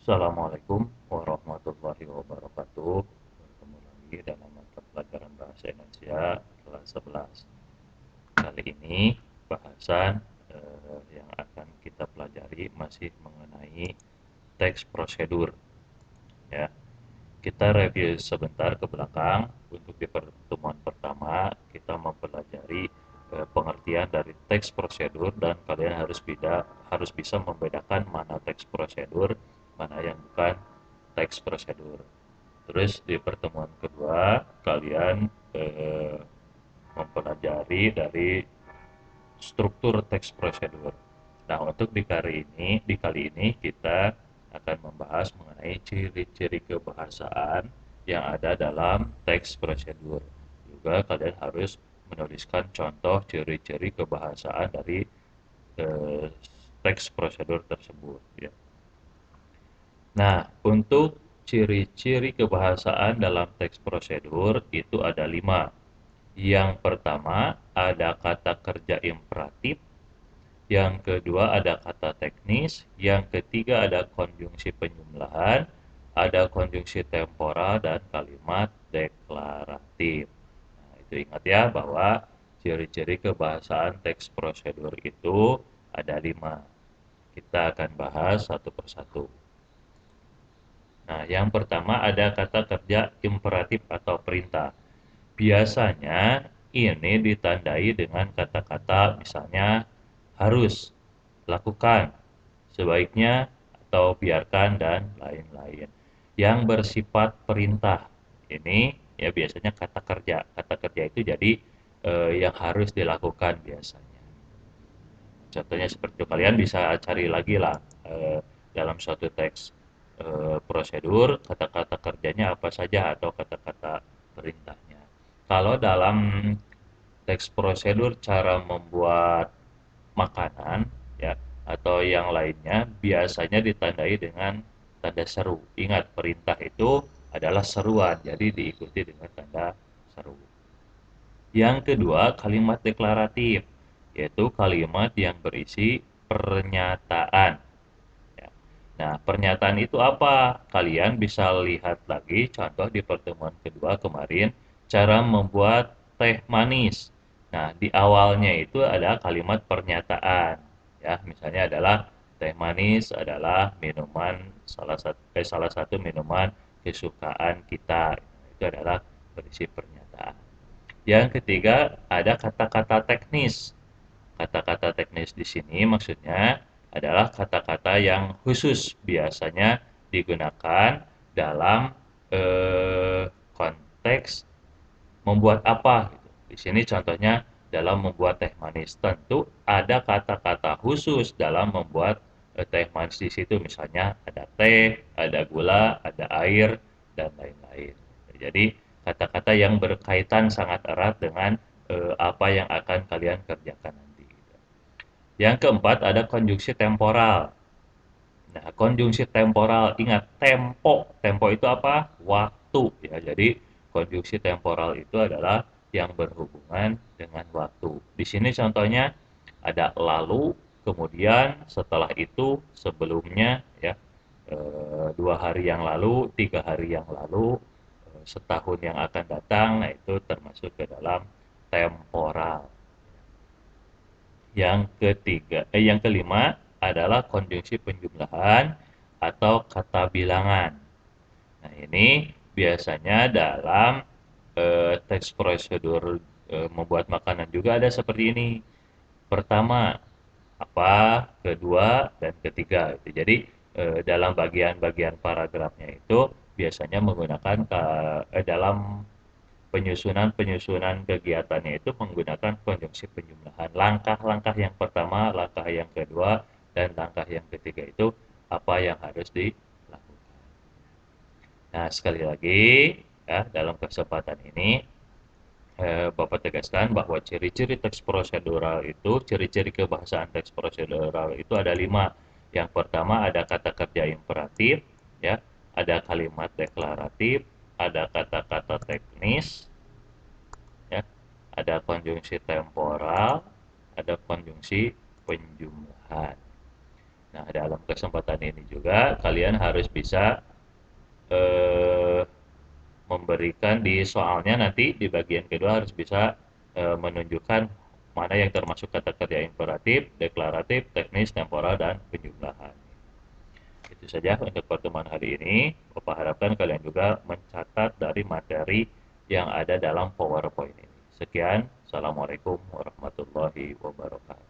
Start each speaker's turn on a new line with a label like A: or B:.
A: Assalamualaikum warahmatullahi wabarakatuh. Bertemu lagi dalam mata pelajaran Bahasa Indonesia kelas 11. Kali ini bahasan yang akan kita pelajari masih mengenai teks prosedur ya. Kita review sebentar ke belakang. Untuk di pertemuan pertama kita mempelajari pengertian dari teks prosedur dan kalian harus bisa membedakan mana teks prosedur, mana yang bukan teks prosedur. Terus di pertemuan kedua kalian mempelajari dari struktur teks prosedur. Nah, untuk di kali ini kita akan membahas mengenai ciri-ciri kebahasaan yang ada dalam teks prosedur. Juga kalian harus menuliskan contoh ciri-ciri kebahasaan dari eh, teks prosedur tersebut. Ya. Nah, untuk ciri-ciri kebahasaan dalam teks prosedur itu ada 5. Yang pertama ada kata kerja imperatif, yang kedua ada kata teknis, yang ketiga ada konjungsi penjumlahan, ada konjungsi temporal dan kalimat deklaratif. Nah, itu ingat ya bahwa ciri-ciri kebahasaan teks prosedur itu ada 5. Kita akan bahas satu persatu. Nah, yang pertama ada kata kerja imperatif atau perintah. Biasanya ini ditandai dengan kata-kata misalnya harus, lakukan, sebaiknya, atau biarkan, dan lain-lain. Yang bersifat perintah, ini ya biasanya kata kerja. Kata kerja itu jadi yang harus dilakukan biasanya. Contohnya seperti itu, kalian bisa cari lagi lah dalam suatu teks prosedur, kata-kata kerjanya apa saja atau kata-kata perintahnya. Kalau dalam teks prosedur cara membuat makanan ya atau yang lainnya biasanya ditandai dengan tanda seru. Ingat, perintah itu adalah seruan, jadi diikuti dengan tanda seru. Yang kedua, kalimat deklaratif, yaitu kalimat yang berisi pernyataan. Ya. Nah, pernyataan itu apa? Kalian bisa lihat lagi contoh di pertemuan kedua kemarin, cara membuat teh manis. Nah, di awalnya itu ada kalimat pernyataan. Ya, misalnya adalah teh manis adalah minuman salah satu minuman kesukaan kita. Itu adalah berisi pernyataan. Yang ketiga, ada kata-kata teknis. Kata-kata teknis di sini maksudnya adalah kata-kata yang khusus biasanya digunakan dalam konteks membuat apa gitu. Di sini contohnya dalam membuat teh manis. Tentu ada kata-kata khusus dalam membuat teh manis di situ. Misalnya ada teh, ada gula, ada air, dan lain-lain. Jadi kata-kata yang berkaitan sangat erat dengan apa yang akan kalian kerjakan nanti. Yang keempat ada konjungsi temporal. Nah, konjungsi temporal, ingat tempo. Tempo itu apa? Waktu ya. Jadi konjungsi temporal itu adalah yang berhubungan dengan waktu. Di sini contohnya ada lalu, kemudian setelah itu, sebelumnya ya, 2 hari yang lalu, 3 hari yang lalu, setahun yang akan datang. Nah, itu termasuk ke dalam temporal. Yang kelima adalah konjungsi penjumlahan atau kata bilangan. Nah, ini biasanya dalam teks prosedur membuat makanan juga ada seperti ini. Pertama, apa, kedua, dan ketiga. Jadi dalam bagian-bagian paragrafnya itu biasanya menggunakan dalam penyusunan-penyusunan kegiatannya itu menggunakan konjungsi penjumlahan. Langkah-langkah yang pertama, langkah yang kedua, dan langkah yang ketiga itu apa yang harus dilakukan. Nah, sekali lagi ya, dalam kesempatan ini Bapak tegaskan bahwa ciri-ciri teks prosedural itu, ciri-ciri kebahasaan teks prosedural itu ada 5. Yang pertama ada kata kerja imperatif, ya, ada kalimat deklaratif, ada kata-kata teknis, ya, ada konjungsi temporal, ada konjungsi penjumlahan. Nah, dalam kesempatan ini juga kalian harus bisa eh, memberikan di soalnya nanti di bagian kedua harus bisa menunjukkan mana yang termasuk kata kerja imperatif, deklaratif, teknis, temporal, dan penjumlahan. Itu saja untuk pertemuan hari ini. Bapak harapkan kalian juga mencatat dari materi yang ada dalam PowerPoint ini. Sekian, Assalamualaikum warahmatullahi wabarakatuh.